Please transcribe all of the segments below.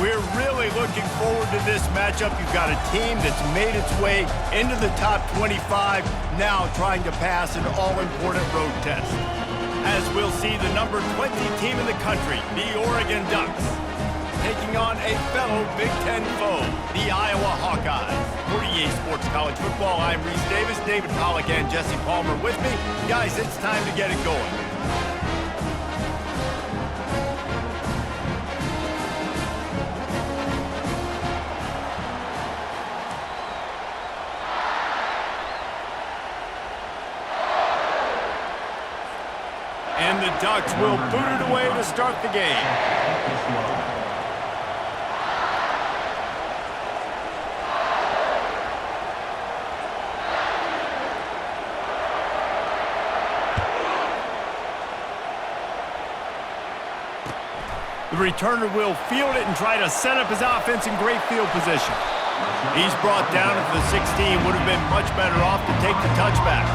We're really looking forward to this matchup. You've got a team that's made its way into the top 25, now trying to pass an all-important road test. As we'll see the number 20 team in the country, the Oregon Ducks, taking on a fellow Big Ten foe, the Iowa Hawkeyes. For EA Sports College Football, I'm Reese Davis, David Pollack and Jesse Palmer with me. Guys, it's time to get it going. And the Ducks will boot it away to start the game. The returner will field it and try to set up his offense in great field position. He's brought down at the 16. Would have been much better off to take the touchback.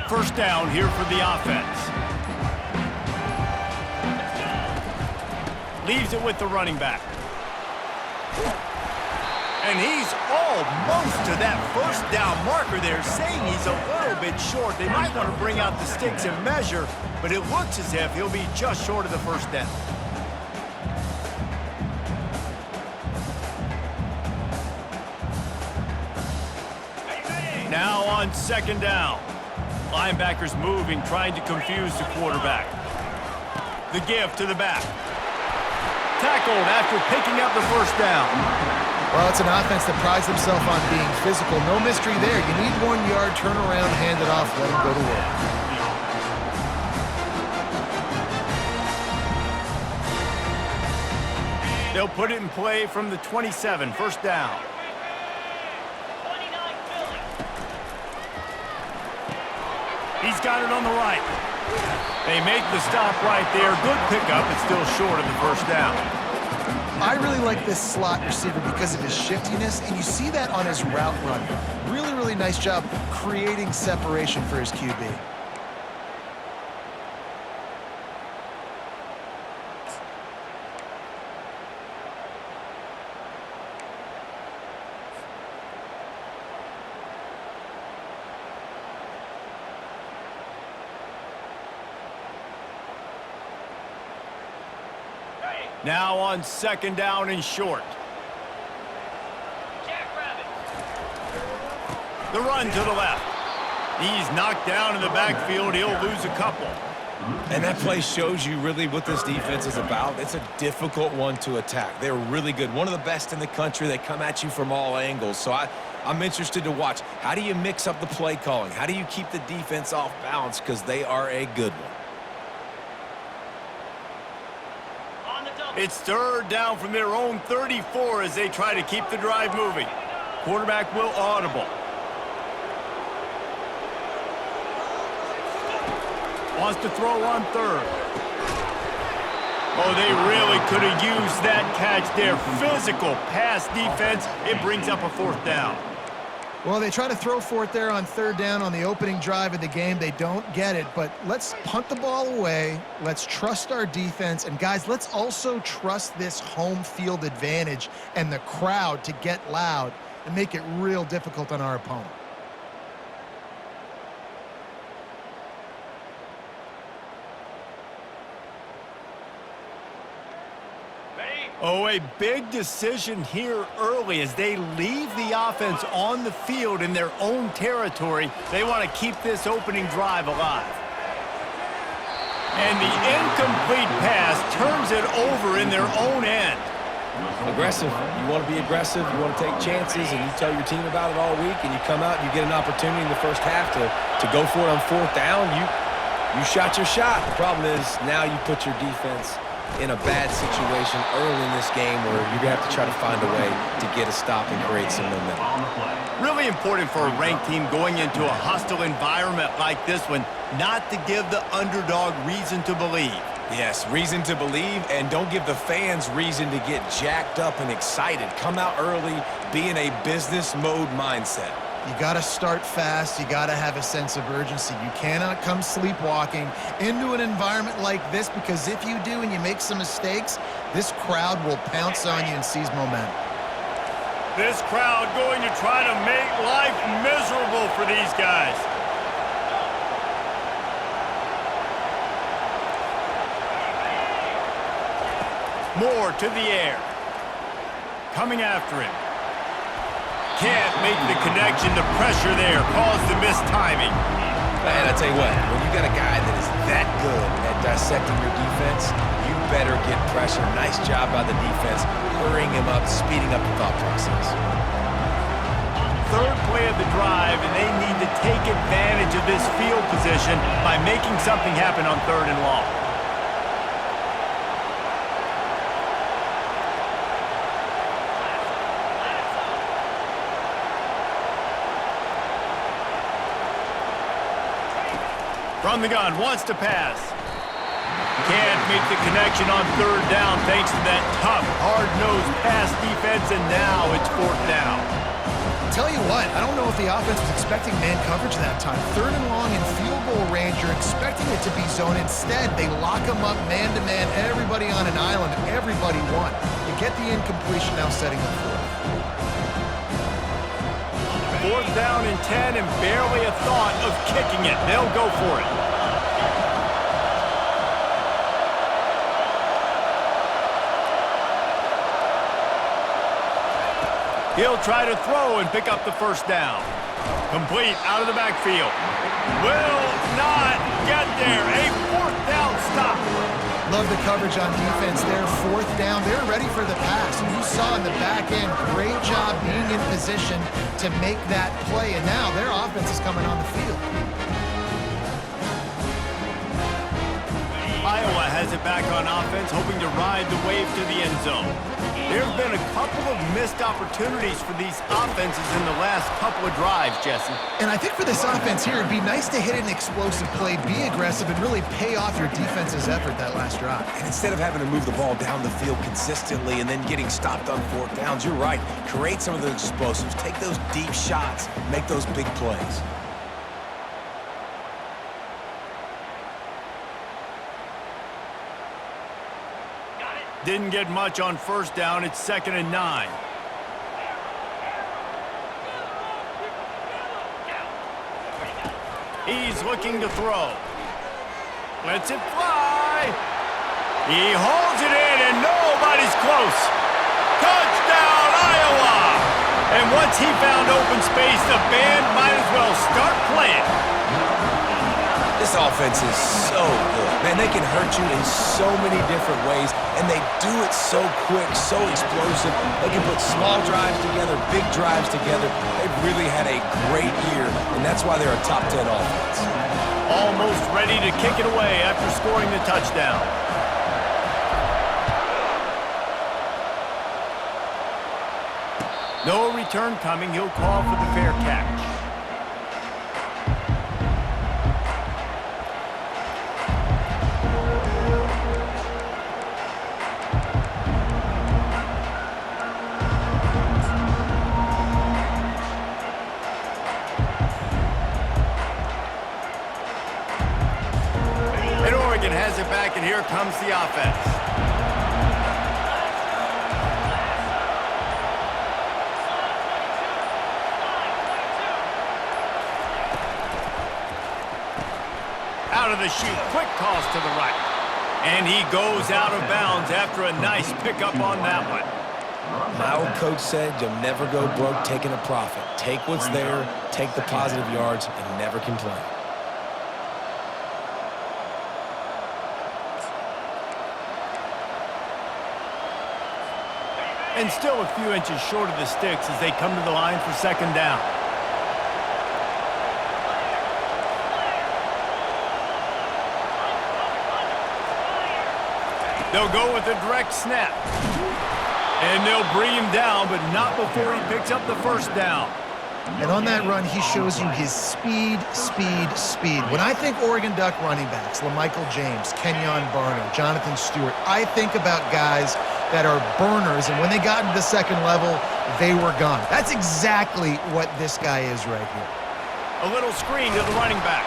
First down here for the offense. Leaves it with the running back. And he's almost to that first down marker there, saying he's a little bit short. They might want to bring out the sticks and measure, but it looks as if he'll be just short of the first down. Now on second down. Linebackers moving, trying to confuse the quarterback. The give to the back. Tackled after picking up the first down. Well, it's an offense that prides themselves on being physical. No mystery there. You need 1 yard, turn around, hand it off, let them go to work. They'll put it in play from the 27, first down. He's got it on the right. They make the stop right there. Good pickup, but still short of the first down. I really like this slot receiver because of his shiftiness, and you see that on his route run. Really, really nice job creating separation for his QB. Now on second down and short. The run to the left. He's knocked down in the backfield. He'll lose a couple. And that play shows you really what this defense is about. It's a difficult one to attack. They're really good. One of the best in the country. They come at you from all angles. So I'm interested to watch. How do you mix up the play calling? How do you keep the defense off balance? Because they are a good one. It's third down from their own 34 as they try to keep the drive moving. Quarterback will audible. Wants to throw on third. Oh, they really could have used that catch there. Physical pass defense. It brings up a fourth down. Well, they try to throw for it there on third down on the opening drive of the game. They don't get it, but let's punt the ball away. Let's trust our defense. And, guys, let's also trust this home field advantage and the crowd to get loud and make it real difficult on our opponent. Oh, a big decision here early as they leave the offense on the field in their own territory. They want to keep this opening drive alive. And the incomplete pass turns it over in their own end. Aggressive. You want to be aggressive. You want to take chances, and you tell your team about it all week, and you come out and you get an opportunity in the first half to go for it on fourth down. You shot your shot. The problem is now you put your defense in a bad situation early in this game where you're going to have to try to find a way to get a stop and create some momentum. Really important for a ranked team going into a hostile environment like this one, not to give the underdog reason to believe. Yes, reason to believe, and don't give the fans reason to get jacked up and excited. Come out early, be in a business mode mindset. You got to start fast. You got to have a sense of urgency. You cannot come sleepwalking into an environment like this, because if you do and you make some mistakes, this crowd will pounce on you and seize momentum. This crowd going to try to make life miserable for these guys. Moore to the air. Coming after him. Can't make the connection. The pressure there caused the missed timing. And I tell you what, when you got a guy that is that good at dissecting your defense, you better get pressure. Nice job by the defense, hurrying him up, speeding up the thought process. Third play of the drive, and they need to take advantage of this field position by making something happen on 3rd and long. From the gun, wants to pass. Can't make the connection on 3rd down thanks to that tough, hard-nosed pass defense, and now it's 4th down. Tell you what, I don't know if the offense was expecting man coverage that time. 3rd and long in field goal range, you're expecting it to be zone. Instead, they lock them up man-to-man, everybody on an island, everybody won. You get the incompletion, now setting up 4th. 4th down and 10, and barely a thought of kicking it. They'll go for it. He'll try to throw and pick up the 1st down. Complete out of the backfield. Will not get there. A 4th down stop. Love the coverage on defense there. 4th down. They're ready for the pass. And you saw in the back end, great job being in position to make that play. And now their offense is coming on the field. Iowa has it back on offense, hoping to ride the wave to the end zone. There have been a couple of missed opportunities for these offenses in the last couple of drives, Jesse. And I think for this offense here, it'd be nice to hit an explosive play, be aggressive, and really pay off your defense's effort that last drive. And instead of having to move the ball down the field consistently and then getting stopped on 4th downs, you're right. Create some of those explosives. Take those deep shots. Make those big plays. Didn't get much on 1st down. It's 2nd and 9. He's looking to throw. Lets it fly. He holds it in, and nobody's close. Touchdown, Iowa! And once he found open space, the band might as well start playing. This offense is so good. Man, they can hurt you in so many different ways, and they do it so quick, so explosive. They can put small drives together, big drives together. They've really had a great year, and that's why they're a top 10 offense. Almost ready to kick it away after scoring the touchdown. No return coming. He'll call for the fair catch. Has it back, and here comes the offense. Out of the chute, quick toss to the right. And he goes out of bounds after a nice pickup on that one. My old coach said you'll never go broke taking a profit. Take what's there, take the positive yards, and never complain. And still a few inches short of the sticks as they come to the line for 2nd down. They'll go with a direct snap. And they'll bring him down, but not before he picks up the first down. And on that run, he shows you his speed, speed, speed. When I think Oregon Duck running backs, LaMichael James, Kenyon Barner, Jonathan Stewart, I think about guys that are burners, and when they got into the second level, they were gone. That's exactly what this guy is right here. A little screen to the running back.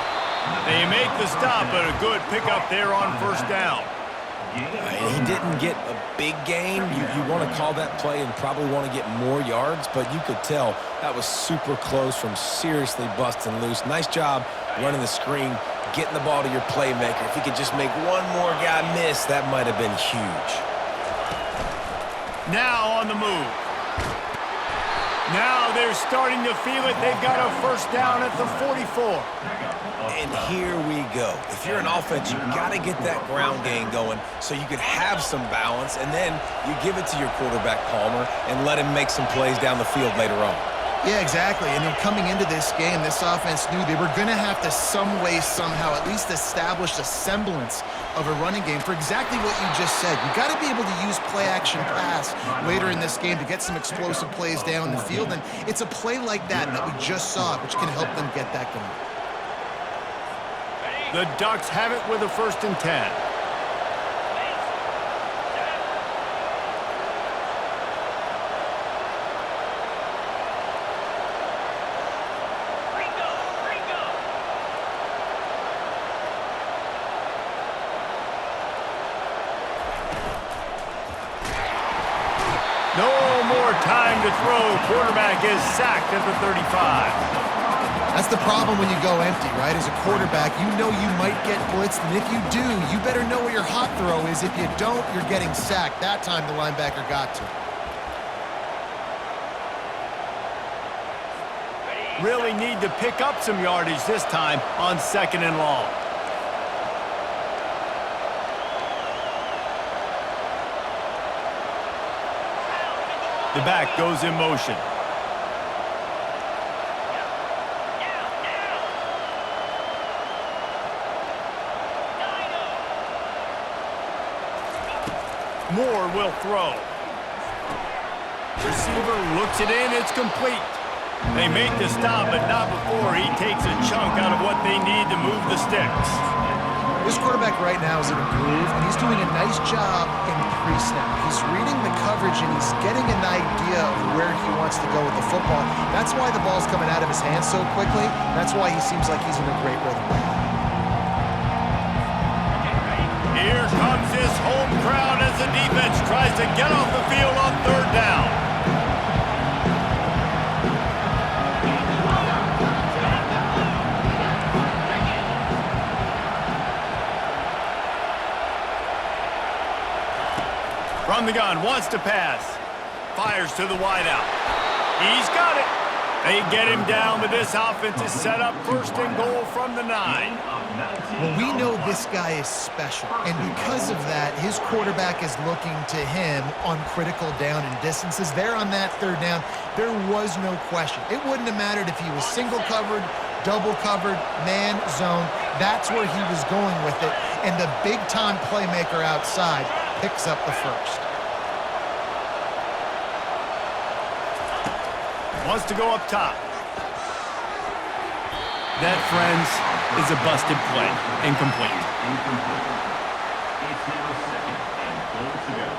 They make the stop, but a good pickup there on first down. He didn't get a big gain. You want to call that play and probably want to get more yards, but you could tell that was super close from seriously busting loose. Nice job running the screen, getting the ball to your playmaker. If he could just make one more guy miss, that might have been huge. Now on the move. Now they're starting to feel it. They've got a first down at the 44. And here we go. If you're an offense, you've got to get that ground game going so you can have some balance, and then you give it to your quarterback, Palmer, and let him make some plays down the field later on. Yeah, exactly. And coming into this game, this offense knew they were going to have to some way, somehow, at least establish a semblance of a running game for exactly what you just said. You got to be able to use play-action pass later in this game to get some explosive plays down the field, and it's a play like that we just saw, which can help them get that going. The Ducks have it with a 1st and 10. No more time to throw. Quarterback is sacked at the 35. That's the problem when you go empty, right? As a quarterback, you know you might get blitzed, and if you do, you better know where your hot throw is. If you don't, you're getting sacked. That time the linebacker got to. Really need to pick up some yardage this time on 2nd and long. The back goes in motion. Moore will throw. Receiver looks it in. It's complete. They make the stop, but not before he takes a chunk out of what they need to move the sticks. This quarterback right now is in a groove, and he's doing a nice job in pre-snap. He's reading the coverage, and he's getting an idea of where he wants to go with the football. That's why the ball's coming out of his hands so quickly. That's why he seems like he's in a great rhythm right now. Here comes his home crowd as the defense tries to get off the field on 3rd down. From the gun, wants to pass. Fires to the wideout. He's got it. They get him down, but this offense is set up 1st and goal from the 9. Well, we know this guy is special, and because of that, his quarterback is looking to him on critical down and distances. There on that 3rd down, there was no question. It wouldn't have mattered if he was single covered, double covered, man, zone. That's where he was going with it, and the big-time playmaker outside picks up the 1st. Wants to go up top. That, friends, is a busted play. Incomplete. It's now 2nd and goal to go.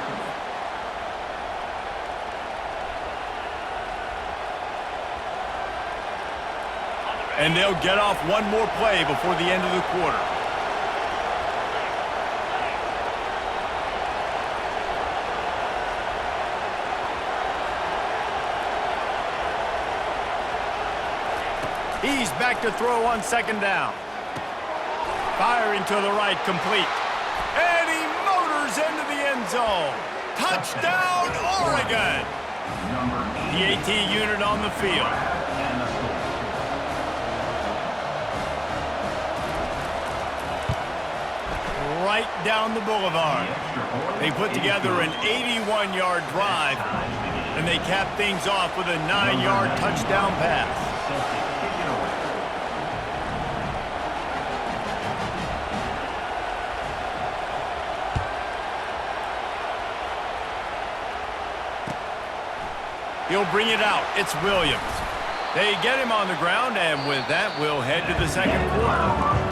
And they'll get off one more play before the end of the quarter. He's back to throw on 2nd down. Firing to the right, complete. And he motors into the end zone. Touchdown, Oregon! The AT unit on the field. Right down the boulevard. They put together an 81-yard drive, and they cap things off with a 9-yard touchdown pass. He'll bring it out. It's Williams. They get him on the ground, and with that, we'll head to the second quarter.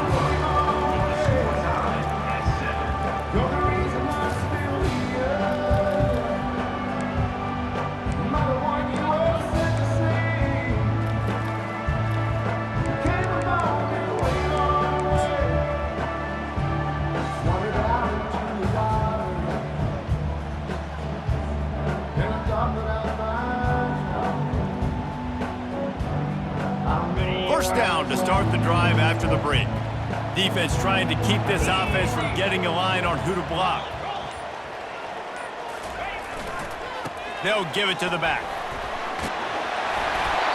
First down to start the drive after the break. Defense trying to keep this offense from getting a line on who to block. They'll give it to the back.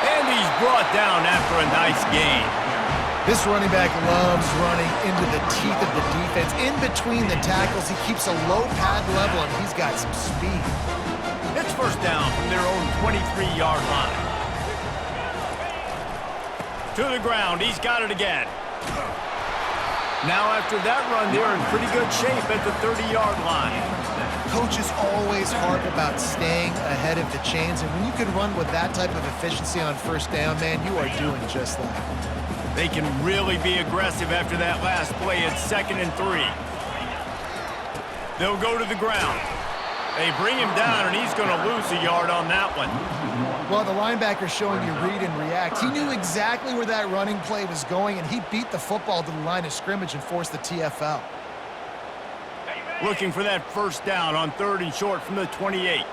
And he's brought down after a nice gain. This running back loves running into the teeth of the defense. In between the tackles, he keeps a low pad level, and he's got some speed. It's first down from their own 23-yard line. To the ground, he's got it again. Now after that run, they're in pretty good shape at the 30-yard line. Coaches always harp about staying ahead of the chains, and when you can run with that type of efficiency on first down, man, you are doing just that. They can really be aggressive after that last play at 2nd and 3. They'll go to the ground. They bring him down, and he's going to lose a yard on that one. Well, the linebacker's showing you read and react. He knew exactly where that running play was going, and he beat the football to the line of scrimmage and forced the TFL. Looking for that first down on 3rd and short from the 28.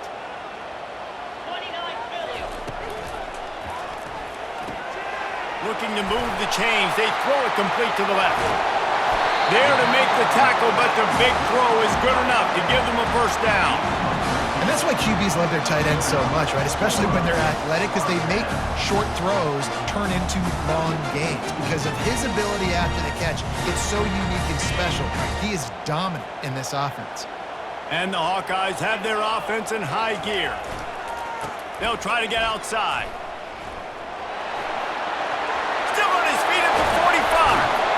Looking to move the chains. They throw it complete to the left. There to make the tackle, but the big throw is good enough to give them a first down. And that's why QBs love their tight ends so much, right? Especially when they're athletic, because they make short throws turn into long gains. Because of his ability after the catch, it's so unique and special. He is dominant in this offense. And the Hawkeyes have their offense in high gear. They'll try to get outside. Still on his feet at the 45.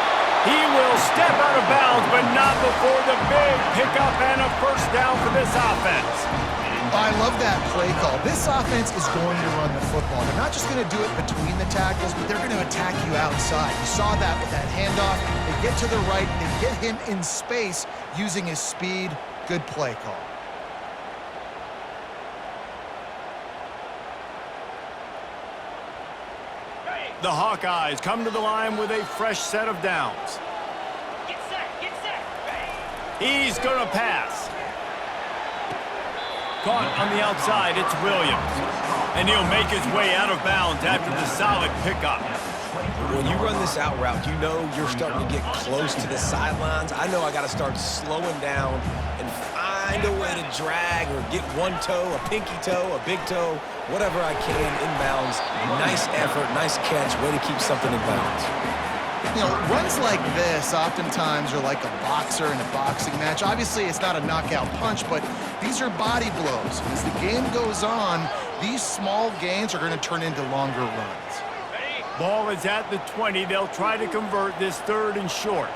He will step out of bounds, but not before the big pickup and a first down for this offense. I love that play call. This offense is going to run the football. They're not just going to do it between the tackles, but they're going to attack you outside. You saw that with that handoff. They get to the right. They get him in space using his speed. Good play call. The Hawkeyes come to the line with a fresh set of downs. Get set, get set. He's going to pass. Caught on the outside, it's Williams. And he'll make his way out of bounds after the solid pickup. When you run this out route, you know you're starting to get close to the sidelines. I know I got to start slowing down and find a way to drag or get one toe, a pinky toe, a big toe, whatever I can inbounds. Nice effort, nice catch, way to keep something in bounds. You know, runs like this oftentimes are like a boxer in a boxing match. Obviously, it's not a knockout punch, but these are body blows. As the game goes on, these small gains are going to turn into longer runs. Ball is at the 20. They'll try to convert this 3rd and short.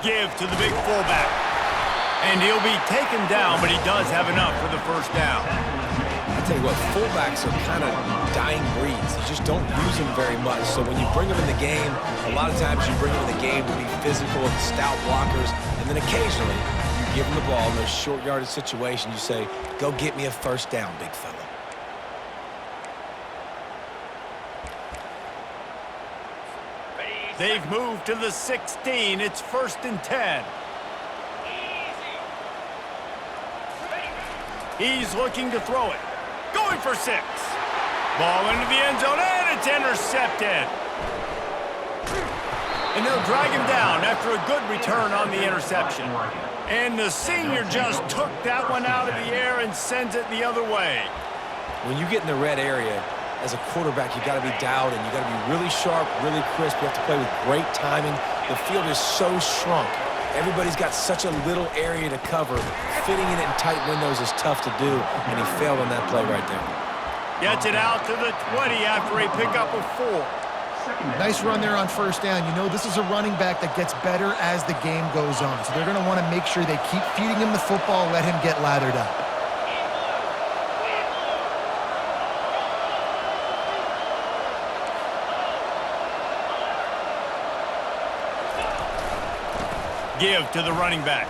Give to the big fullback. And he'll be taken down, but he does have enough for the first down. I tell you what, fullbacks are kind of dying breeds. You just don't use them very much. So when you bring them in the game, a lot of times you bring them in the game to be physical and stout blockers, and then occasionally you give them the ball in those short yardage situations. You say, go get me a first down, big fella. They've moved to the 16. It's 1st and 10. He's looking to throw it. Going for 6. Ball into the end zone, and it's intercepted. And they'll drag him down after a good return on the interception. And the senior just took that one out of the air and sends it the other way. When you get in the red area, as a quarterback, you got to be dialed in. You got to be really sharp, really crisp. You have to play with great timing. The field is so shrunk. Everybody's got such a little area to cover. Fitting in it in tight windows is tough to do, and he failed on that play right there. Gets it out to the 20 after a pickup of 4. Nice run there on first down. You know this is a running back that gets better as the game goes on. So they're going to want to make sure they keep feeding him the football, let him get lathered up. Give to the running back.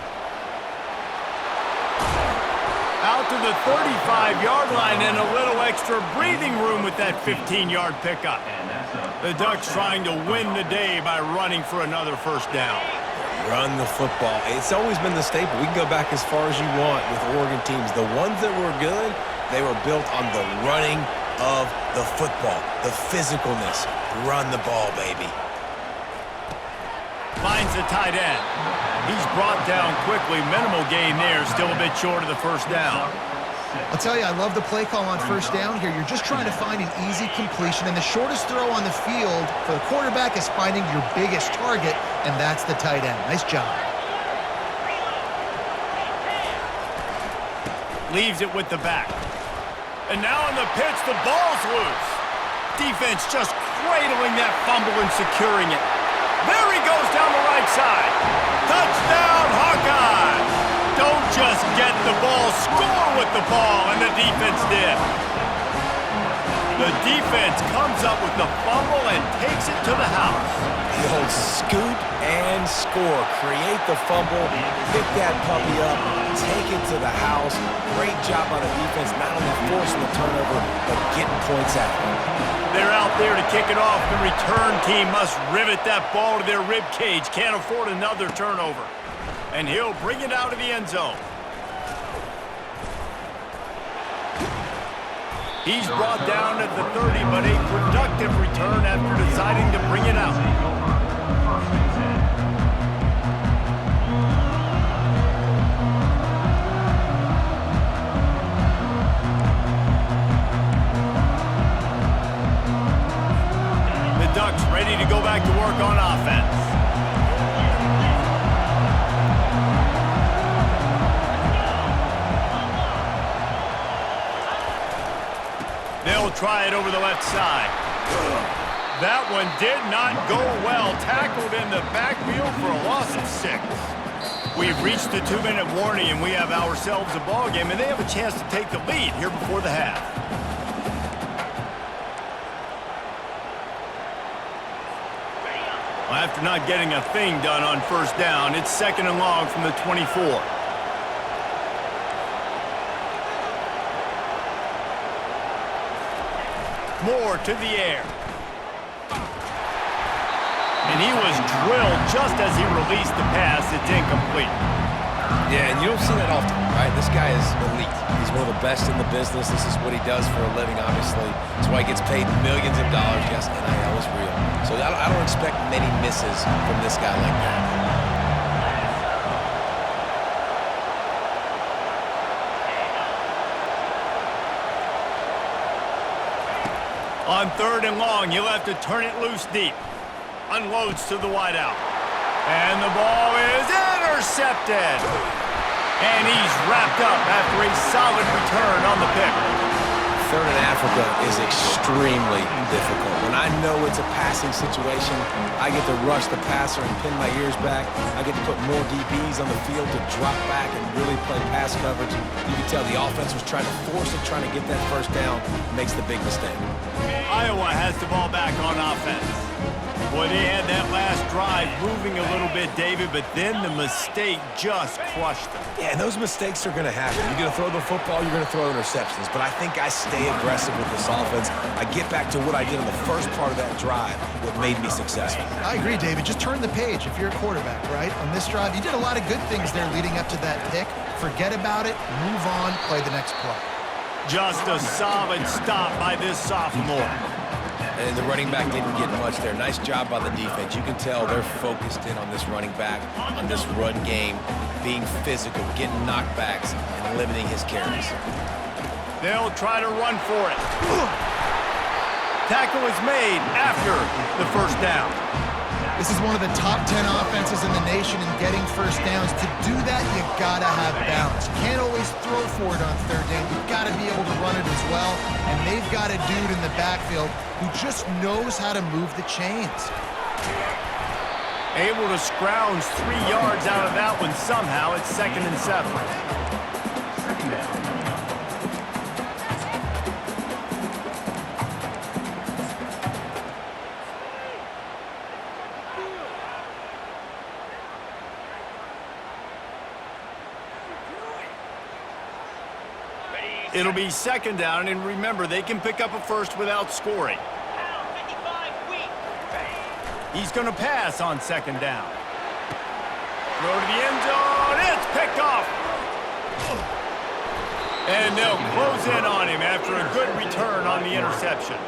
Out to the 35-yard line and a little extra breathing room with that 15-yard pickup. The Ducks trying to win the day by running for another first down. Run the football. It's always been the staple. We can go back as far as you want with Oregon teams. The ones that were good, they were built on the running of the football, the physicalness. Run the ball, baby. Finds the tight end. He's brought down quickly. Minimal gain there. Still a bit short of the first down. I'll tell you, I love the play call on first down here. You're just trying to find an easy completion, and the shortest throw on the field for the quarterback is finding your biggest target, and that's the tight end. Nice job. Leaves it with the back. And now on the pitch, the ball's loose. Defense just cradling that fumble and securing it. There he goes down the right side. Touchdown, Hawkeyes! Don't just get the ball, score with the ball, and the defense did. The defense comes up with the fumble and takes it to the house. The old scoot and score. Create the fumble, pick that puppy up, take it to the house. Great job by the defense, not only forcing the turnover, but getting points out. They're out there to kick it off. The return team must rivet that ball to their rib cage. Can't afford another turnover. And he'll bring it out of the end zone. He's brought down at the 30, but a productive return after deciding to bring it out. Ducks ready to go back to work on offense. They'll try it over the left side. That one did not go well. Tackled in the backfield for a loss of 6. We've reached the 2-minute warning, and we have ourselves a ball game, and they have a chance to take the lead here before the half. After not getting a thing done on first down, it's 2nd and long from the 24. Moore to the air. And he was drilled just as he released the pass. It's incomplete. Yeah, and you don't see that often, right? This guy is elite. He's one of the best in the business. This is what he does for a living, obviously. That's why he gets paid millions of dollars. Yes, NIL is real. So I don't expect many misses from this guy like that. On 3rd and long, you'll have to turn it loose deep. Unloads to the wideout. And the ball is intercepted. And he's wrapped up after a solid return on the pick. 3rd in Africa is extremely difficult. When I know it's a passing situation, I get to rush the passer and pin my ears back. I get to put more DBs on the field to drop back and really play pass coverage. You can tell the offense was trying to force it, trying to get that first down, makes the big mistake. Iowa has the ball back on offense. Boy, they had that last drive moving a little bit, David, but then the mistake just crushed them. Yeah, and those mistakes are going to happen. You're going to throw the football, you're going to throw interceptions. But I think I stay aggressive with this offense. I get back to what I did in the first part of that drive, what made me successful. I agree, David. Just turn the page if you're a quarterback, right? On this drive, you did a lot of good things there leading up to that pick. Forget about it, move on, play the next play. Just a solid stop by this sophomore. And the running back didn't get much there. Nice job by the defense. You can tell they're focused in on this running back, on this run game, being physical, getting knockbacks, and limiting his carries. They'll try to run for it. Tackle is made after the first down. This is one of the top 10 offenses in the nation in getting first downs. To do that, you gotta have balance. You can't always throw for it on third down. You've got to be able to run it as well. And they've got a dude in the backfield who just knows how to move the chains. Able to scrounge 3 yards out of that one somehow. It's 2nd and 7. Second down. It'll be 2nd down, and remember, they can pick up a first without scoring. He's going to pass on 2nd down. Throw to the end zone. It's picked off. And they'll close in on him after a good return on the interception.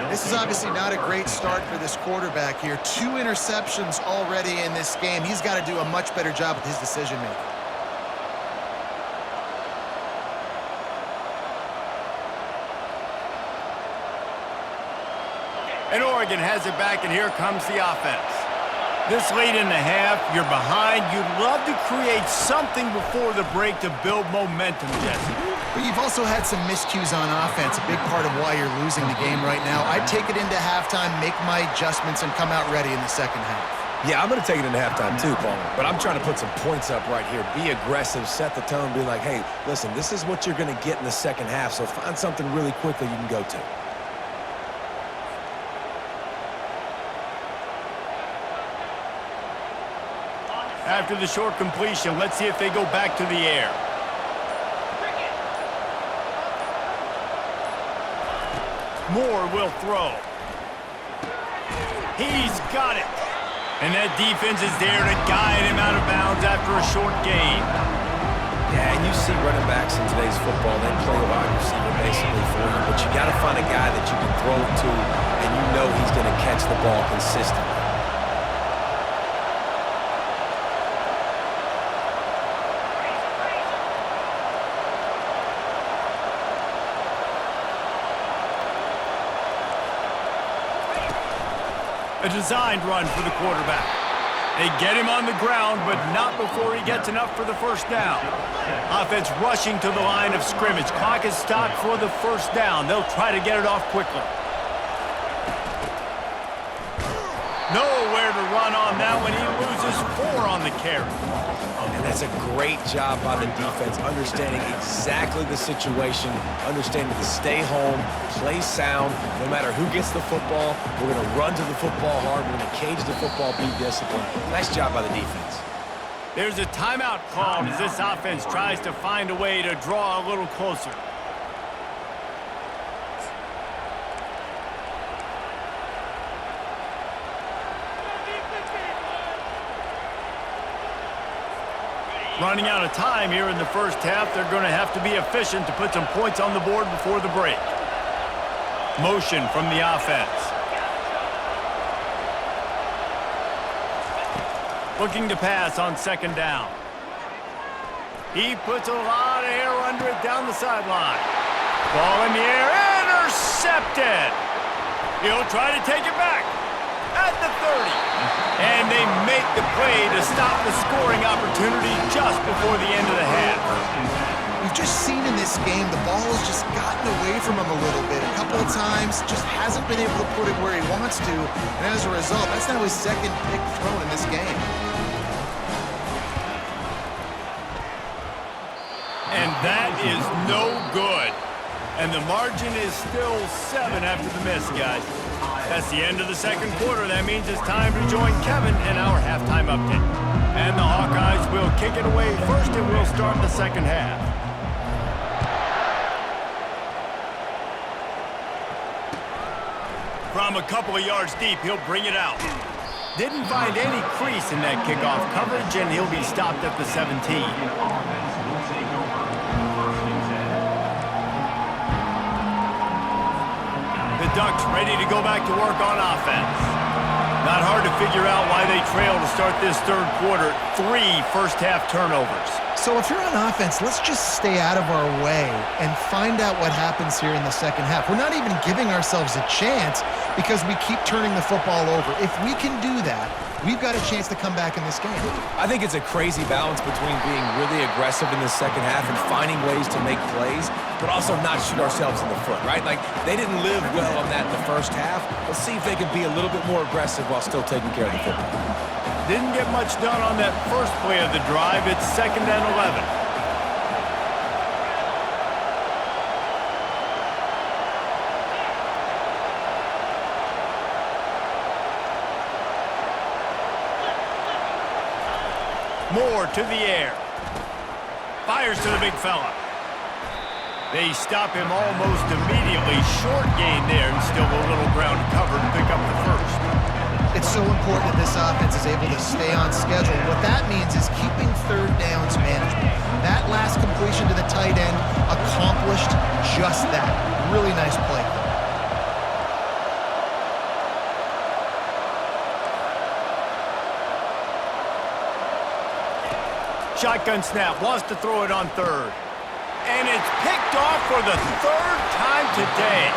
This is obviously not a great start for this quarterback here. 2 interceptions already in this game. He's got to do a much better job with his decision-making. And Oregon has it back, and here comes the offense. This late in the half, you're behind. You'd love to create something before the break to build momentum, Jesse. But you've also had some miscues on offense, a big part of why you're losing the game right now. I'd take it into halftime, make my adjustments, and come out ready in the second half. Yeah, I'm going to take it into halftime too, Paul. But I'm trying to put some points up right here. Be aggressive, set the tone, be like, hey, listen, this is what you're going to get in the second half, so find something really quickly you can go to. After the short completion, let's see if they go back to the air. Moore will throw. He's got it. And that defense is there to guide him out of bounds after a short gain. Yeah, and you see running backs in today's football, they play a wide receiver basically for you, but you got to find a guy that you can throw it to, and you know he's going to catch the ball consistently. A designed run for the quarterback. They get him on the ground, but not before he gets enough for the first down. Offense rushing to the line of scrimmage. Clock is stopped for the first down. They'll try to get it off quickly. Nowhere to run on that one. He loses 4 on the carry. And that's a great job by the defense, understanding exactly the situation, understanding to stay home, play sound. No matter who gets the football, we're going to run to the football hard. We're going to cage the football, be disciplined. Nice job by the defense. There's a timeout called as this offense tries to find a way to draw a little closer. Running out of time here in the first half. They're going to have to be efficient to put some points on the board before the break. Motion from the offense. Looking to pass on 2nd down. He puts a lot of air under it down the sideline. Ball in the air, intercepted. He'll try to take it back at the 30. And they make the play to stop the scoring opportunity just before the end of the half. We've just seen in this game the ball has just gotten away from him a little bit. A couple of times, just hasn't been able to put it where he wants to. And as a result, that's now his 2nd pick thrown in this game. And that is no good. And the margin is still 7 after the miss, guys. That's the end of the second quarter. That means it's time to join Kevin in our halftime update. And the Hawkeyes will kick it away first, and we'll start the second half. From a couple of yards deep, he'll bring it out. Didn't find any crease in that kickoff coverage, and he'll be stopped at the 17. The Ducks ready to go back to work on offense. Not hard to figure out why they trail to start this third quarter. 3 first-half turnovers. So if you're on offense, let's just stay out of our way and find out what happens here in the second half. We're not even giving ourselves a chance because we keep turning the football over. If we can do that, we've got a chance to come back in this game. I think it's a crazy balance between being really aggressive in the second half and finding ways to make plays, but also not shoot ourselves in the foot, right? Like, they didn't live well on that in the first half. Let's see if they can be a little bit more aggressive while still taking care of the football. Didn't get much done on that first play of the drive. It's 2nd and 11. Moore to the air. Fires to the big fella. They stop him almost immediately. Short gain there and still a little ground cover to pick up the first. It's so important that this offense is able to stay on schedule. What that means is keeping third downs management. That last completion to the tight end accomplished just that. Really nice play. Shotgun snap, wants to throw it on third. And it's picked off for the third time today.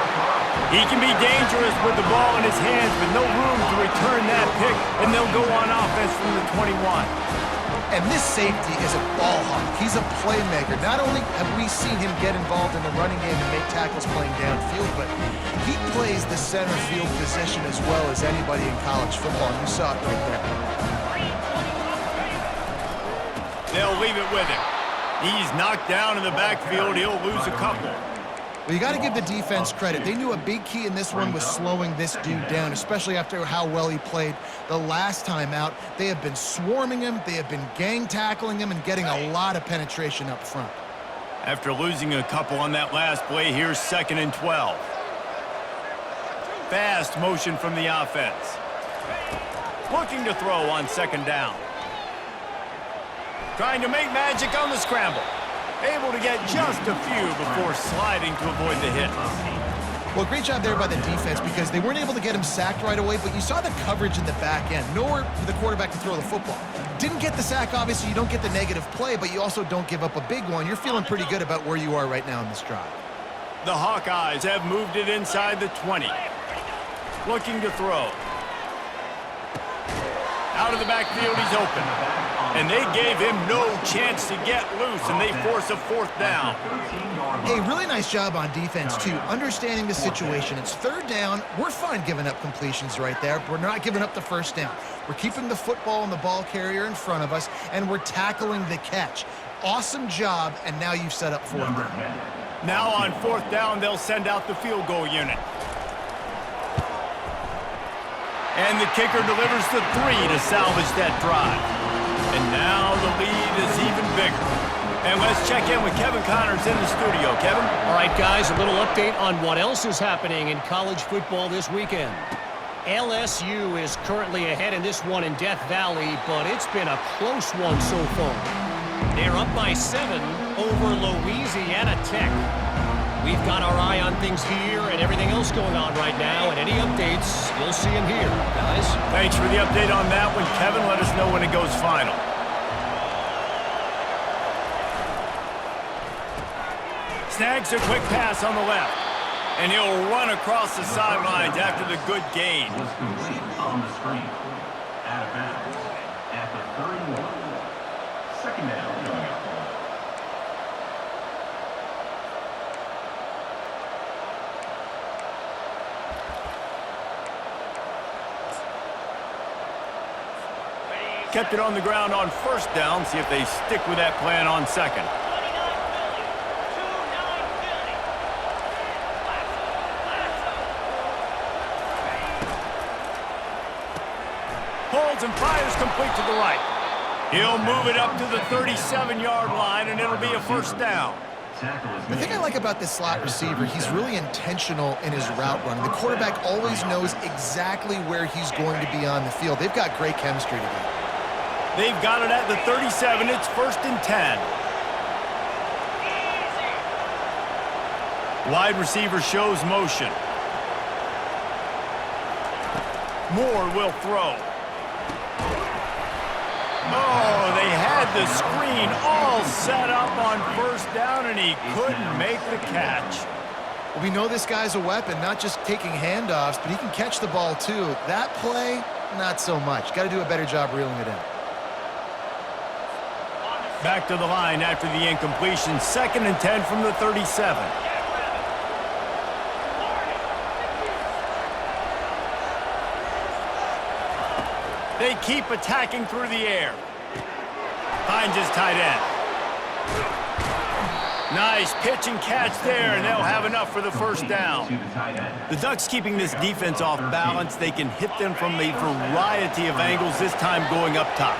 He can be dangerous with the ball in his hands, but no room to return that pick, and they'll go on offense from the 21. And this safety is a ball hawk. He's a playmaker. Not only have we seen him get involved in the running game and make tackles playing downfield, but he plays the center field position as well as anybody in college football. You saw it right there. They'll leave it with him. He's knocked down in the backfield. He'll lose a couple. Well, you got to give the defense credit. They knew a big key in this one was slowing this dude down, especially after how well he played the last time out. They have been swarming him. They have been gang tackling him and getting a lot of penetration up front. After losing a couple on that last play, here's 2nd and 12. Fast motion from the offense. Looking to throw on 2nd down. Trying to make magic on the scramble. Able to get just a few before sliding to avoid the hit. Well, great job there by the defense because they weren't able to get him sacked right away, but you saw the coverage in the back end. Nowhere for the quarterback to throw the football. Didn't get the sack, obviously. You don't get the negative play, but you also don't give up a big one. You're feeling pretty good about where you are right now in this drive. The Hawkeyes have moved it inside the 20. Looking to throw. Out of the backfield, he's open. And they gave him no chance to get loose, and they force a 4th down. Hey, really nice job on defense, too, understanding the situation. It's 3rd down. We're fine giving up completions right there. We're not giving up the 1st down. We're keeping the football and the ball carrier in front of us, and we're tackling the catch. Awesome job, and now you've set up 4th down. Now on 4th down, they'll send out the field goal unit. And the kicker delivers the 3 to salvage that drive. And now the lead is even bigger. And let's check in with Kevin Connors in the studio. Kevin? All right, guys, a little update on what else is happening in college football this weekend. LSU is currently ahead in this one in Death Valley, but it's been a close one so far. They're up by 7 over Louisiana Tech. We've got our eye on things here and everything else going on right now, and any updates, you'll see them here, guys. Thanks for the update on that one, Kevin. Let us know when it goes final. Snags a quick pass on the left, and he'll run across the sidelines after the good gain. Was complete on the screen. Out of bounds at the 31. 2nd down. Kept it on the ground on 1st down. See if they stick with that plan on 2nd. Holds and fires complete to the right. He'll move it up to the 37-yard line, and it'll be a 1st down. The thing I like about this slot receiver, he's really intentional in his route run. The quarterback always knows exactly where he's going to be on the field. They've got great chemistry together. They've got it at the 37. It's 1st and 10. Wide receiver shows motion. Moore will throw. Oh, they had with the screen all set up on first down, and he couldn't make the catch. We know this guy's a weapon, not just taking handoffs, but he can catch the ball too. That play, not so much. Got to do a better job reeling it in. Back to the line after the incompletion. 2nd and 10 from the 37. They keep attacking through the air. Finds his tight end. Nice pitch and catch there, and they'll have enough for the first down. The Ducks keeping this defense off balance. They can hit them from a variety of angles, this time going up top.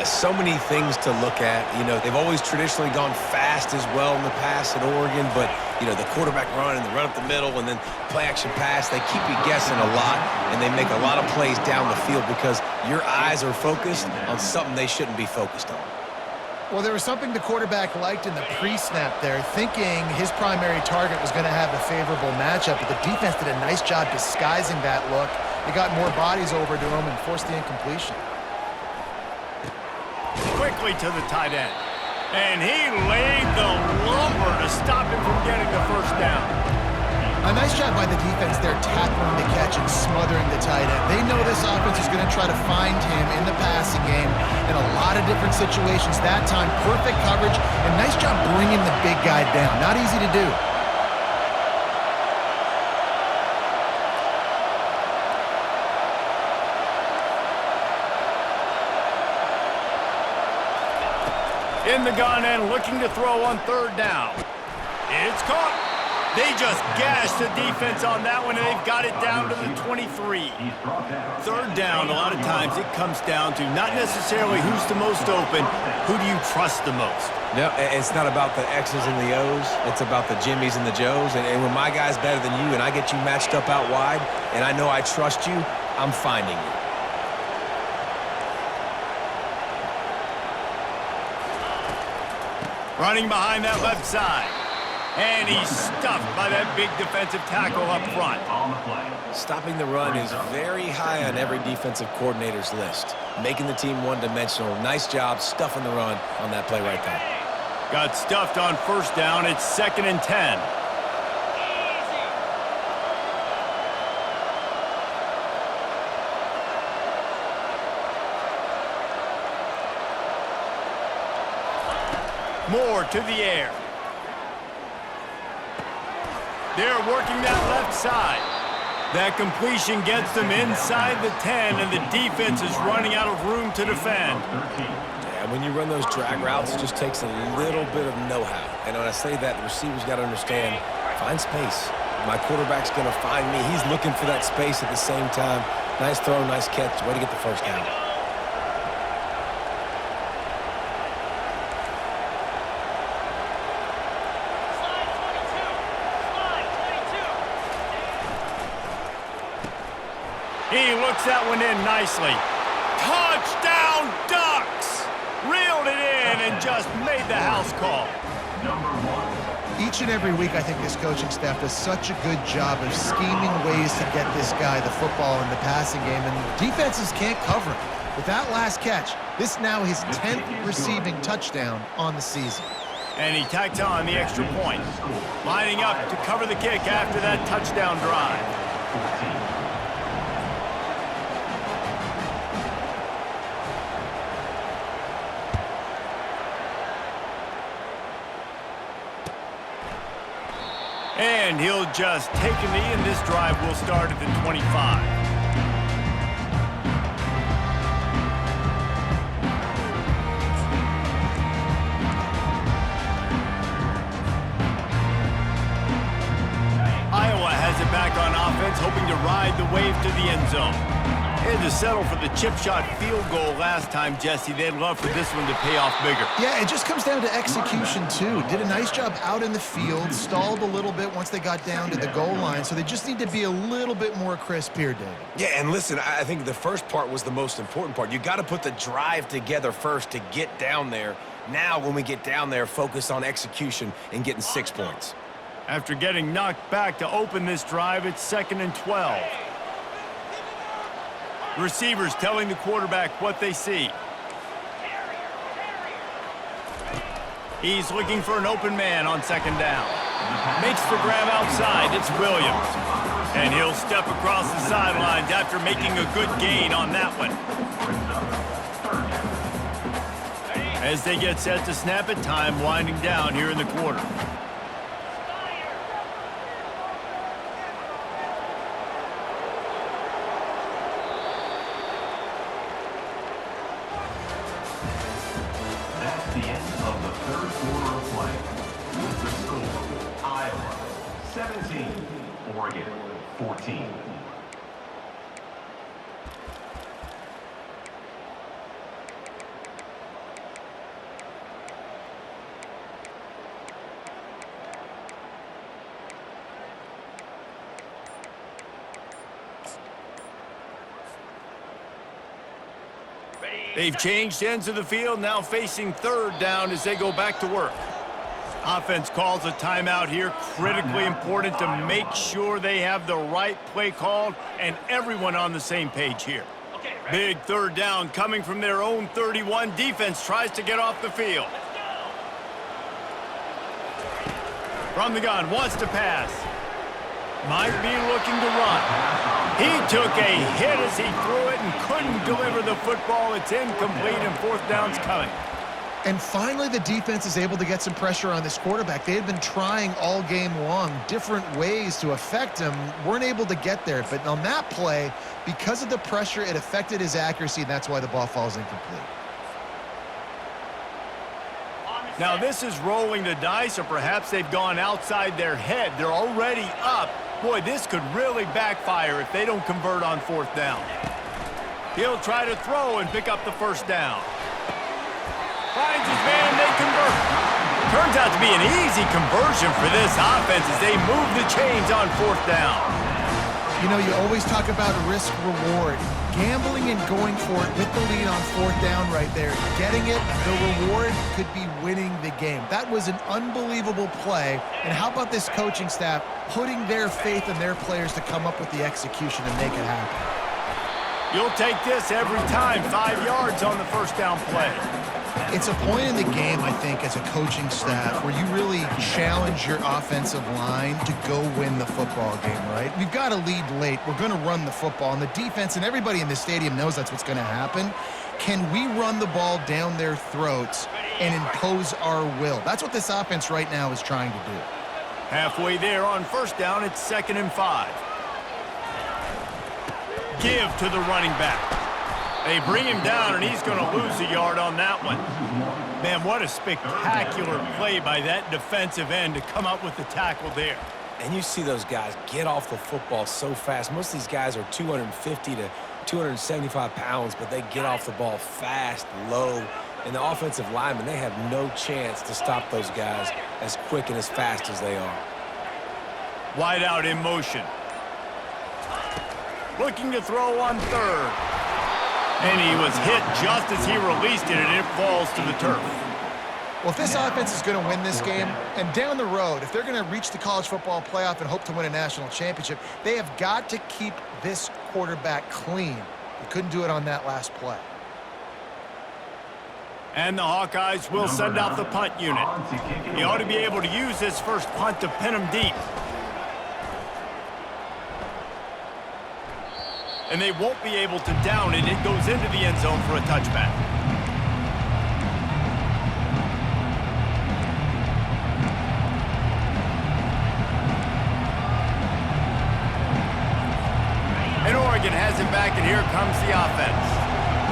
So many things to look at. You know, they've always traditionally gone fast as well in the past at Oregon, but, you know, the quarterback run and the run up the middle and then play-action pass, they keep you guessing a lot, and they make a lot of plays down the field because your eyes are focused on something they shouldn't be focused on. Well, there was something the quarterback liked in the pre-snap there, thinking his primary target was going to have a favorable matchup, but the defense did a nice job disguising that look. They got more bodies over to him and forced the incompletion. Quickly to the tight end. And he laid the lumber to stop him from getting the first down. A nice job by the defense there, tackling the catch and smothering the tight end. They know this offense is going to try to find him in the passing game in a lot of different situations. That time, perfect coverage, and nice job bringing the big guy down. Not easy to do. In the gun and looking to throw on 3rd down. It's caught. They just gashed the defense on that one, and they've got it down to the 23. 3rd down, a lot of times it comes down to not necessarily who's the most open, who do you trust the most? No, it's not about the X's and the O's. It's about the Jimmies and the Joes. And when my guy's better than you and I get you matched up out wide and I know I trust you, I'm finding you. Running behind that left side. And he's stuffed by that big defensive tackle up front. Stopping the run is very high on every defensive coordinator's list. Making the team one-dimensional. Nice job stuffing the run on that play right there. Got stuffed on 1st down. It's 2nd and 10. Moore to the air. They're working that left side. That completion gets them inside the 10, and the defense is running out of room to defend. Yeah, when you run those drag routes, it just takes a little bit of know-how. And when I say that, the receiver's got to understand, find space. My quarterback's going to find me. He's looking for that space at the same time. Nice throw, nice catch. Way to get the first down. He looks that one in nicely. Touchdown, Ducks! Reeled it in and just made the house call. Each and every week, I think this coaching staff does such a good job of scheming ways to get this guy the football in the passing game, and defenses can't cover him. With that last catch, this now his 10th receiving touchdown on the season. And he tacks on the extra point. Lining up to cover the kick after that touchdown drive. And he'll just take a knee, and this drive will start at the 25. Iowa has it back on offense, hoping to ride the wave to the end zone. They had to settle for the chip shot field goal last time, Jesse. They'd love for this one to pay off bigger. Yeah, it just comes down to execution, too. Did a nice job out in the field, stalled a little bit once they got down to the goal line, so they just need to be a little bit more crisp here, David. Yeah, and listen, I think the first part was the most important part. You got to put the drive together first to get down there. Now, when we get down there, focus on execution and getting 6 points. After getting knocked back to open this drive, it's 2nd and 12. Receivers telling the quarterback what they see. He's looking for an open man on second down. Makes the grab outside. It's Williams. And he'll step across the sidelines after making a good gain on that one. As they get set to snap it, time winding down here in the quarter. That's the end of the third quarter of play. With the score, Iowa 17, Oregon 14. They've changed ends of the field, now facing third down as they go back to work. Offense calls a timeout here, critically important to make sure they have the right play called and everyone on the same page here. Big third down coming from their own 31. Defense tries to get off the field. From the gun, wants to pass. Might be looking to run. He took a hit as he threw it and couldn't deliver the football. It's incomplete and fourth down's coming. And finally, the defense is able to get some pressure on this quarterback. They had been trying all game long, different ways to affect him, weren't able to get there. But on that play, because of the pressure, it affected his accuracy, and that's why the ball falls incomplete. Now this is rolling the dice, or perhaps they've gone outside their head. They're already up. Boy, this could really backfire if they don't convert on fourth down. He'll try to throw and pick up the first down. Finds his man and they convert. Turns out to be an easy conversion for this offense as they move the chains on fourth down. You know, you always talk about risk-reward. Gambling and going for it with the lead on fourth down right there. Getting it, the reward could be winning the game. That was an unbelievable play. And how about this coaching staff putting their faith in their players to come up with the execution and make it happen? You'll take this every time. 5 yards on the first down play. It's a point in the game, I think, as a coaching staff where you really challenge your offensive line to go win the football game, right? We've got to lead late. We're going to run the football. And the defense and everybody in the stadium knows that's what's going to happen. Can we run the ball down their throats and impose our will? That's what this offense right now is trying to do. Halfway there on first down, it's 2nd and 5. Give to the running back. They bring him down, and he's going to lose a yard on that one. Man, what a spectacular play by that defensive end to come up with the tackle there. And you see those guys get off the football so fast. Most of these guys are 250 to 275 pounds, but they get off the ball fast, low. And the offensive linemen, they have no chance to stop those guys as quick and as fast as they are. Wide out in motion. Looking to throw on third. And he was hit just as he released it, and it falls to the turf. Well, if this offense is going to win this game, and down the road, if they're going to reach the college football playoff and hope to win a national championship, they have got to keep this quarterback clean. They couldn't do it on that last play. And the Hawkeyes will send out the punt unit. He ought to be able to use this first punt to pin him deep. And they won't be able to down it. It goes into the end zone for a touchback. And Oregon has it back, and here comes the offense.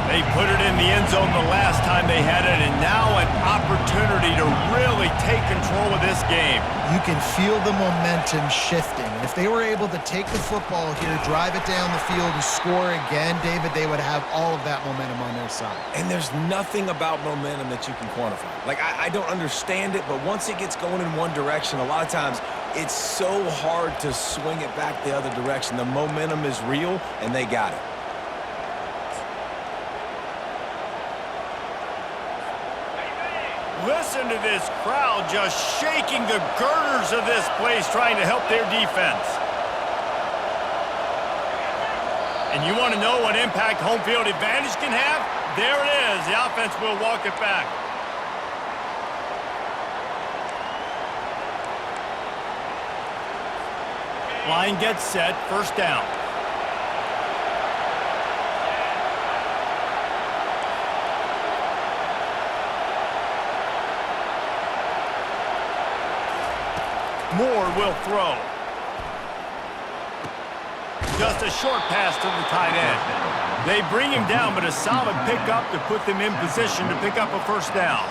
They put it in the end zone the last time they had it, and now an opportunity to really take control of this game. You can feel the momentum shifting. And if they were able to take the football here, drive it down the field, and score again, David, they would have all of that momentum on their side. And there's nothing about momentum that you can quantify. Like, I don't understand it, but once it gets going in one direction, a lot of times it's so hard to swing it back the other direction. The momentum is real, and they got it. Listen to this crowd just shaking the girders of this place, trying to help their defense. And you want to know what impact home field advantage can have? There it is. The offense will walk it back. Line gets set, first down. Moore will throw. Just a short pass to the tight end. They bring him down, but a solid pickup to put them in position to pick up a first down.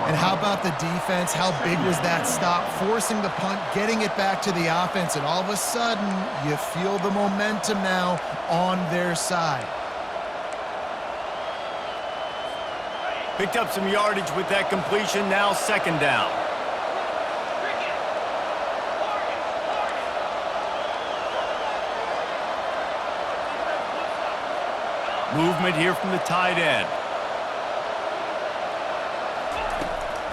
And how about the defense? How big was that stop? Forcing the punt, getting it back to the offense, and all of a sudden, you feel the momentum now on their side. Picked up some yardage with that completion, now second down. Movement here from the tight end.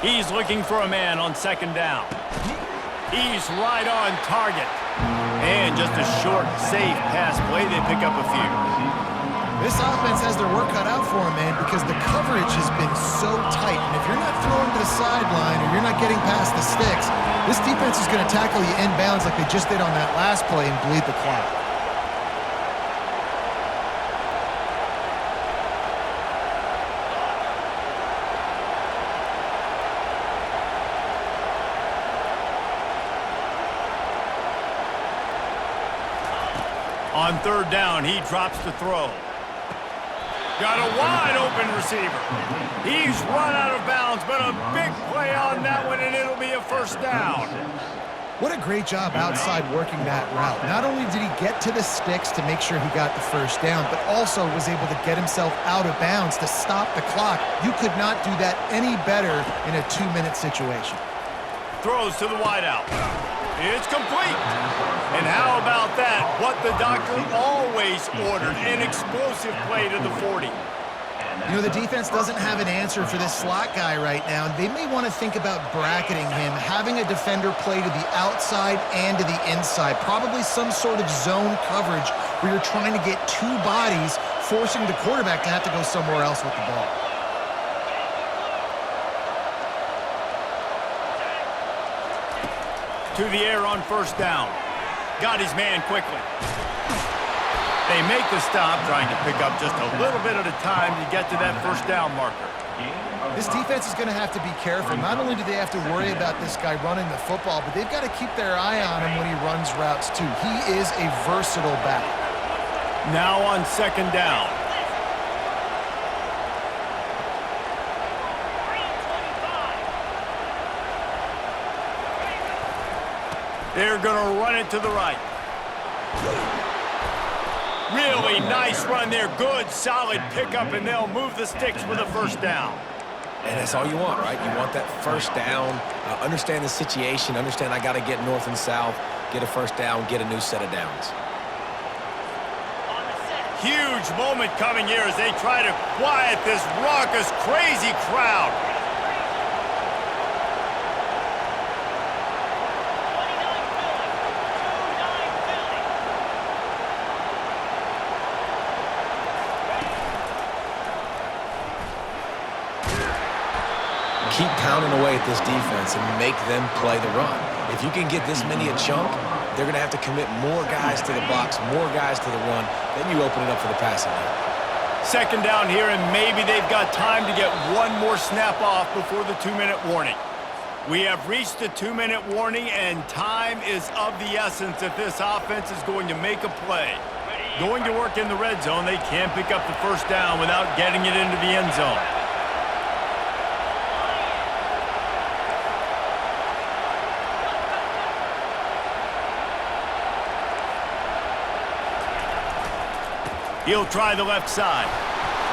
He's looking for a man on second down. He's right on target. And just a short, safe pass play. They pick up a few. This offense has their work cut out for them, man, because the coverage has been so tight. And if you're not throwing to the sideline or you're not getting past the sticks, this defense is going to tackle you inbounds like they just did on that last play and bleed the clock. On third down, he drops the throw. Got a wide open receiver. He's run out of bounds, but a big play on that one, and it'll be a first down. What a great job outside working that route. Not only did he get to the sticks to make sure he got the first down, but also was able to get himself out of bounds to stop the clock. You could not do that any better in a 2-minute situation. Throws to the wideout. It's complete. And how about that? What the doctor always ordered, an explosive play to the 40. You know, the defense doesn't have an answer for this slot guy right now. They may want to think about bracketing him, having a defender play to the outside and to the inside. Probably some sort of zone coverage where you're trying to get two bodies, forcing the quarterback to have to go somewhere else with the ball. To the air on first down. Got his man quickly. They make the stop, trying to pick up just a little bit at a time to get to that first down marker. This defense is going to have to be careful. Not only do they have to worry about this guy running the football, but they've got to keep their eye on him when he runs routes too. He is a versatile back. Now on second down. They're going to run it to the right. Really nice run there. Good, solid pickup, and they'll move the sticks with a first down. And that's all you want, right? You want that first down, understand the situation, understand I got to get north and south, get a first down, get a new set of downs. Huge moment coming here as they try to quiet this raucous, crazy crowd. Keep pounding away at this defense and make them play the run. If you can get this many a chunk, they're going to have to commit more guys to the box, more guys to the run. Then you open it up for the passing game. Second down here, and maybe they've got time to get one more snap off before the 2-minute warning. We have reached the 2-minute warning, and time is of the essence if this offense is going to make a play. Going to work in the red zone, they can't pick up the first down without getting it into the end zone. He'll try the left side.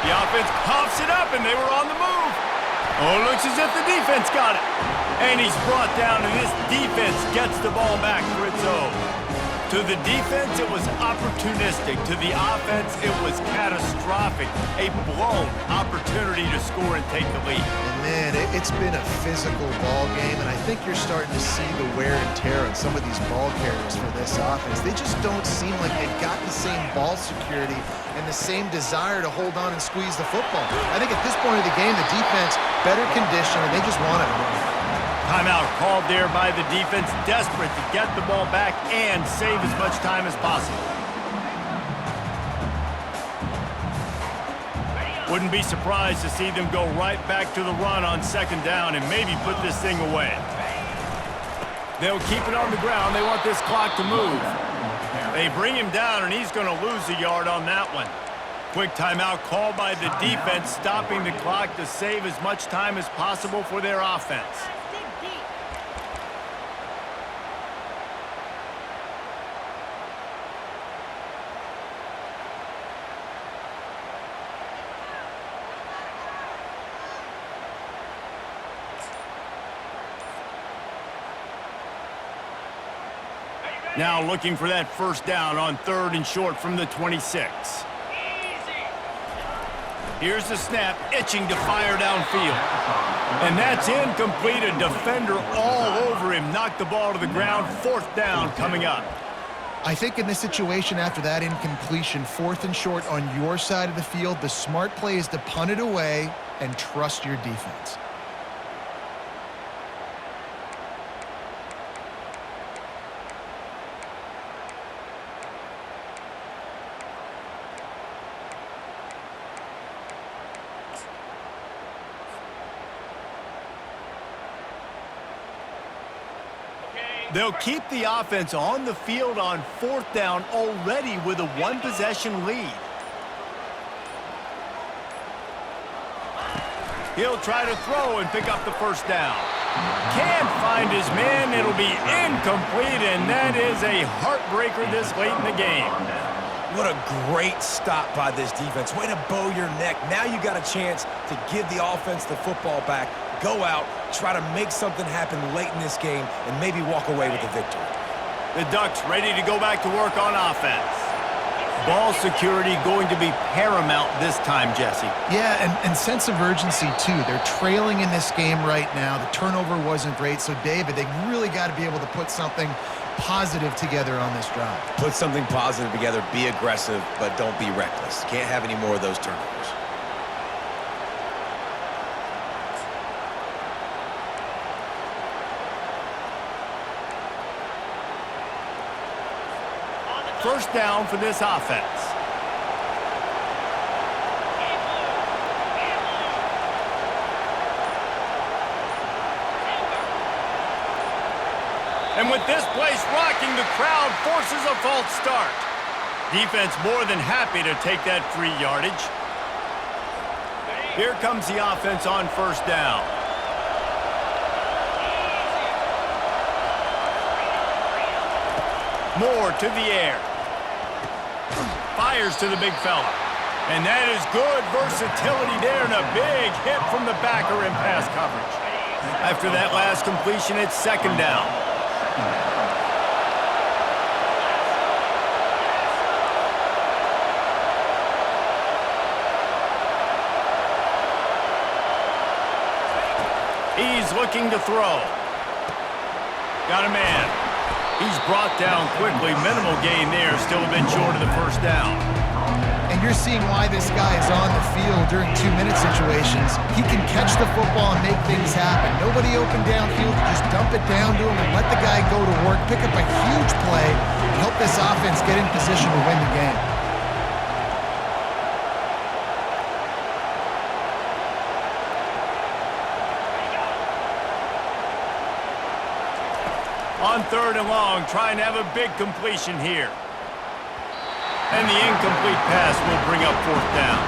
The offense coughs it up, and they were on the move. Oh, looks as if the defense got it. And he's brought down, and this defense gets the ball back for its own. To the defense, it was opportunistic. To the offense, it was catastrophic. A blown opportunity to score and take the lead. And man, it's been a physical ball game, and I think you're starting to see the wear and tear on some of these ball carriers for this offense. They just don't seem like they've got the same ball security and the same desire to hold on and squeeze the football. I think at this point of the game, the defense better conditioned, and they just want it. Timeout called there by the defense, desperate to get the ball back and save as much time as possible. Wouldn't be surprised to see them go right back to the run on second down and maybe put this thing away. They'll keep it on the ground. They want this clock to move. They bring him down, and he's going to lose a yard on that one. Quick timeout called by the defense, stopping the clock to save as much time as possible for their offense. Now looking for that first down on 3rd and short from the 26. Here's the snap, itching to fire downfield. And that's incomplete. A defender all over him. Knocked the ball to the ground. 4th down coming up. I think in this situation after that incompletion, 4th and short on your side of the field, the smart play is to punt it away and trust your defense. They'll keep the offense on the field on 4th down already with a 1-possession lead. He'll try to throw and pick up the first down. Can't find his man. It'll be incomplete, and that is a heartbreaker this late in the game. What a great stop by this defense. Way to bow your neck. Now you got a chance to give the offense the football back, go out, try to make something happen late in this game, and maybe walk away with the victory. The Ducks ready to go back to work on offense. Ball security going to be paramount this time, Jesse. Yeah, and sense of urgency, too. They're trailing in this game right now. The turnover wasn't great, so, David, they really got to be able to put something positive together on this drive. Put something positive together, be aggressive, but don't be reckless. Can't have any more of those turnovers. First down for this offense. And with this place rocking, the crowd forces a false start. Defense more than happy to take that free yardage. Here comes the offense on first down. Moore to the air. Fires to the big fella. And that is good versatility there, and a big hit from the backer in pass coverage. After that last completion, it's second down. He's looking to throw. Got a man. He's brought down quickly. Minimal gain there. Still a bit short of the first down. And you're seeing why this guy is on the field during 2-minute situations. He can catch the football and make things happen. Nobody open downfield. You just dump it down to him and let the guy go to work, pick up a huge play, and help this offense get in position to win the game. On third and long, trying to have a big completion here. And the incomplete pass will bring up fourth down.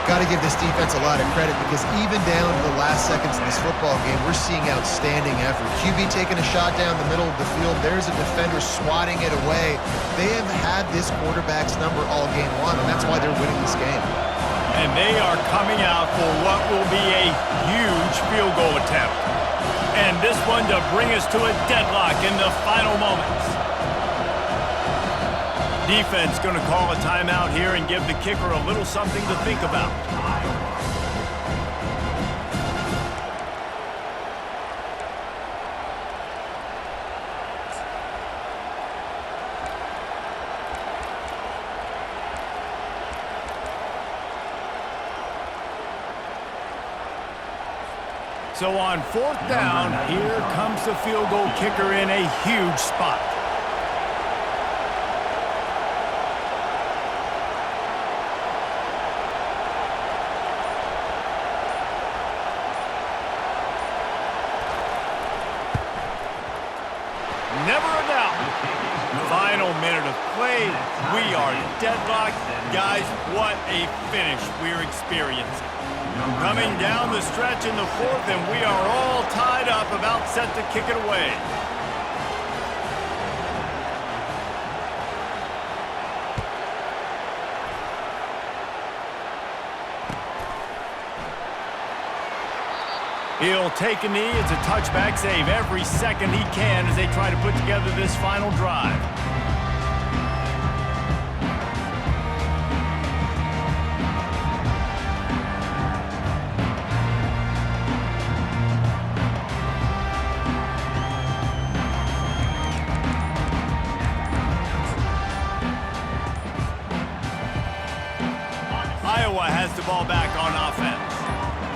Got to give this defense a lot of credit because even down to the last seconds in this football game, we're seeing outstanding effort. QB taking a shot down the middle of the field. There's a defender swatting it away. They have had this quarterback's number all game long, and that's why they're winning this game. And they are coming out for what will be a huge field goal attempt. And this one to bring us to a deadlock in the final moments. Defense going to call a timeout here and give the kicker a little something to think about. So on 4th down, here comes the field goal kicker in a huge spot. Never a doubt. Final minute of play. We are deadlocked. Guys, what a finish we're experiencing. Coming down the stretch in the 4th, and we are all tied up, about set to kick it away. He'll take a knee. It's a touchback save every second he can as they try to put together this final drive. Iowa has the ball back on offense.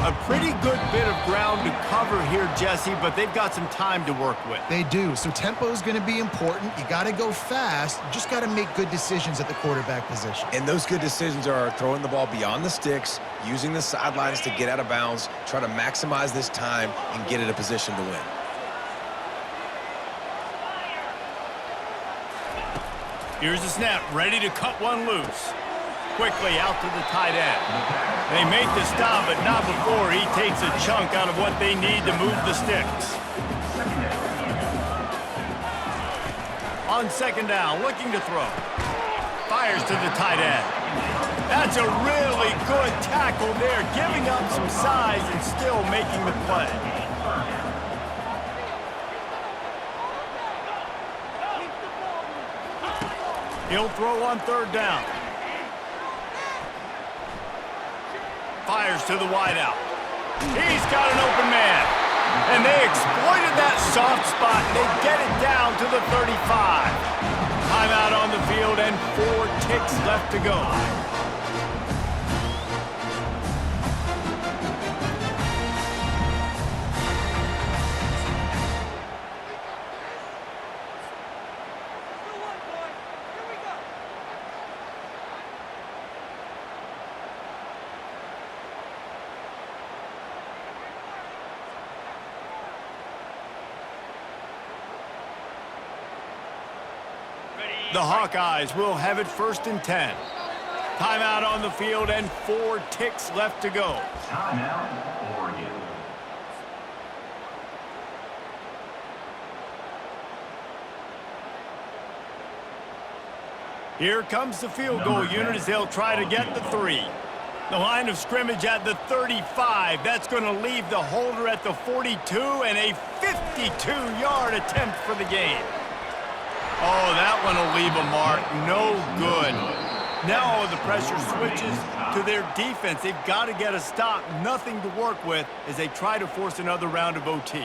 A pretty good bit of ground to cover here, Jesse, but they've got some time to work with. They do, so tempo is going to be important. You got to go fast. You just got to make good decisions at the quarterback position. And those good decisions are throwing the ball beyond the sticks, using the sidelines to get out of bounds, try to maximize this time and get in a position to win. Here's the snap, ready to cut one loose. Quickly out to the tight end. They make the stop, but not before he takes a chunk out of what they need to move the sticks. On 2nd down, looking to throw. Fires to the tight end. That's a really good tackle there, giving up some size and still making the play. He'll throw on 3rd down. Fires to the wideout. He's got an open man. And they exploited that soft spot, and they get it down to the 35. Timeout on the field and 4 ticks left to go. The Hawkeyes will have it 1st and 10. Timeout on the field and 4 ticks left to go. Timeout, Oregon. Here comes the field goal unit as they'll try to get the 3. The line of scrimmage at the 35. That's going to leave the holder at the 42 and a 52-yard attempt for the game. Oh, that one will leave a mark. No good. Now the pressure switches to their defense. They've got to get a stop. Nothing to work with as they try to force another round of OT.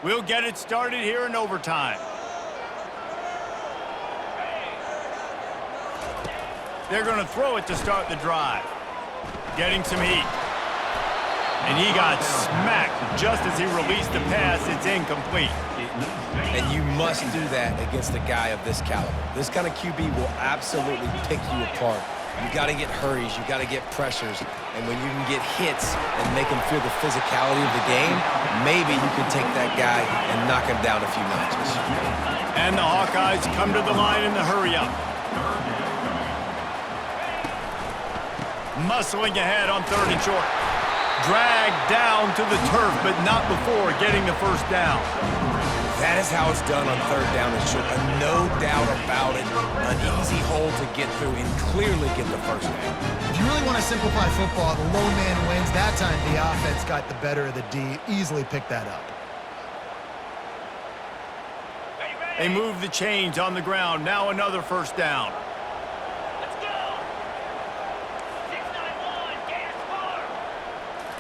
We'll get it started here in overtime. They're going to throw it to start the drive. Getting some heat. And he got smacked just as he released the pass. It's incomplete. And you must do that against a guy of this caliber. This kind of QB will absolutely pick you apart. You got to get hurries, you got to get pressures, and when you can get hits and make him feel the physicality of the game, maybe you can take that guy and knock him down a few notches. And the Hawkeyes come to the line in the hurry-up. Muscling ahead on 3rd and short. Dragged down to the turf, but not before getting the 1st down. That is how it's done on 3rd down and short. No doubt about it. An easy hole to get through and clearly get the 1st down. If you really want to simplify football, the lone man wins. That time the offense got the better of the D. Easily picked that up. Ready, ready. They move the chains on the ground. Now another first down. Let's go. 691, gas forward.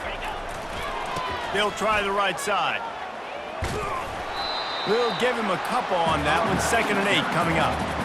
Ready to go. They'll try the right side. We'll give him a couple on that one. 2nd and 8 coming up.